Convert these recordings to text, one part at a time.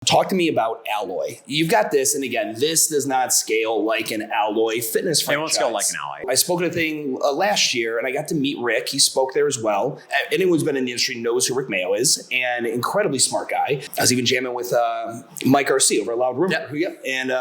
Talk to me about Alloy. You've got this, and again, this does not scale like an Alloy fitness franchise. It won't scale like an Alloy. I spoke at a thing last year, and I got to meet Rick. He spoke there as well. Anyone who's been in the industry knows who Rick Mayo is, and incredibly smart guy. I was even jamming with Mike Garcia over at Loud Rumor. Yep. And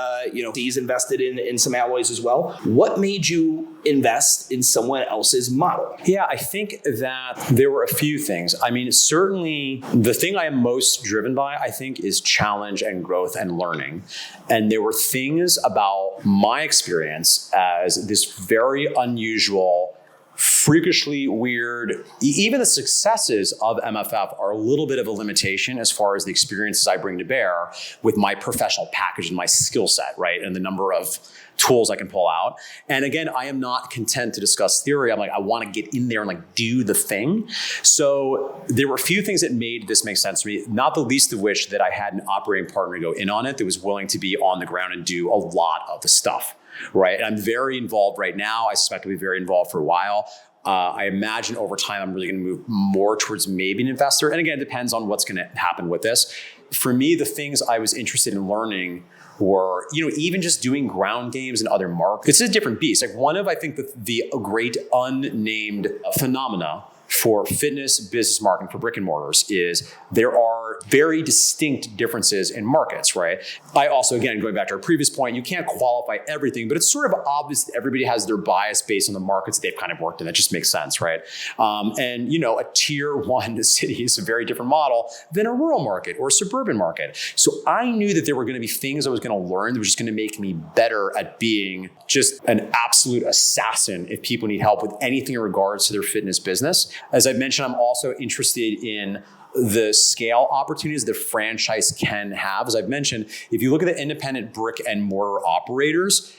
he's invested in some Alloys as well. What made you invest in someone else's model? Yeah, I think that there were a few things. I mean, certainly the thing I am most driven by, I think, is challenge and growth and learning. And there were things about my experience as this very unusual, freakishly weird. Even the successes of MFF are a little bit of a limitation as far as the experiences I bring to bear with my professional package and my skill set, right? And the number of tools I can pull out. And again, I am not content to discuss theory. I'm like, I want to get in there and like do the thing. So there were a few things that made this make sense to me, not the least of which that I had an operating partner go in on it that was willing to be on the ground and do a lot of the stuff. Right. And I'm very involved right now. I suspect I'll be very involved for a while. I imagine over time, I'm really going to move more towards maybe an investor. And again, it depends on what's going to happen with this. For me, the things I was interested in learning were, even just doing ground games in other markets. It's a different beast. Like one of, I think, the great unnamed phenomena for fitness business marketing for brick and mortars is there are very distinct differences in markets, right? I also, again, going back to our previous point, you can't qualify everything, but it's sort of obvious that everybody has their bias based on the markets they've kind of worked in. That just makes sense, right? And a tier 1 city is a very different model than a rural market or a suburban market. So I knew that there were going to be things I was going to learn that was just going to make me better at being just an absolute assassin if people need help with anything in regards to their fitness business. As I mentioned, I'm also interested in the scale opportunities the franchise can have. As I've mentioned, if you look at the independent brick and mortar operators,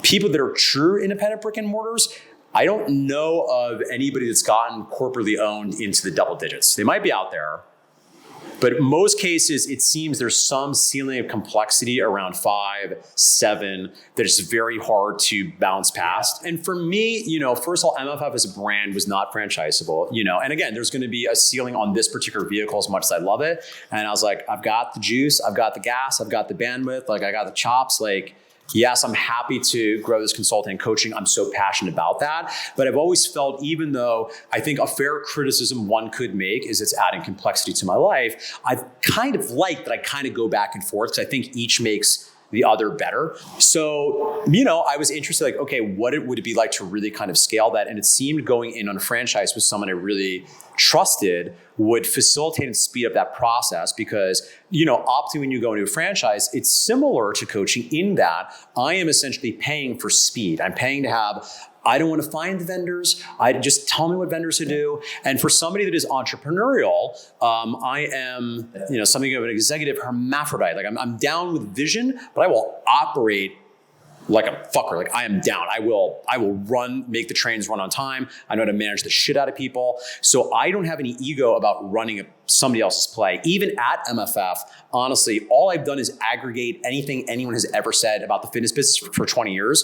people that are true independent brick and mortars, I don't know of anybody that's gotten corporately owned into the double digits. They might be out there, but in most cases, it seems there's some ceiling of complexity around 5, 7 that is very hard to bounce past. And for me, first of all, MFF as a brand was not franchisable, and again, there's going to be a ceiling on this particular vehicle as much as I love it. And I was like, I've got the juice, I've got the gas, I've got the bandwidth, I got the chops, yes, I'm happy to grow this consulting and coaching. I'm so passionate about that. But I've always felt, even though I think a fair criticism one could make is it's adding complexity to my life, I've kind of liked that I kind of go back and forth because I think each makes the other better. So, I was interested, what would it be like to really kind of scale that? And it seemed going in on a franchise with someone I really trusted would facilitate and speed up that process because, opting when you go into a franchise, it's similar to coaching in that I am essentially paying for speed. I'm paying to have, I don't want to find the vendors. I just tell me what vendors to do. And for somebody that is entrepreneurial, I am, something of an executive hermaphrodite. I'm down with vision, but I will operate like a fucker. I am down. I will run, make the trains run on time. I know how to manage the shit out of people. So I don't have any ego about running somebody else's play. Even at MFF, honestly, all I've done is aggregate anything anyone has ever said about the fitness business for 20 years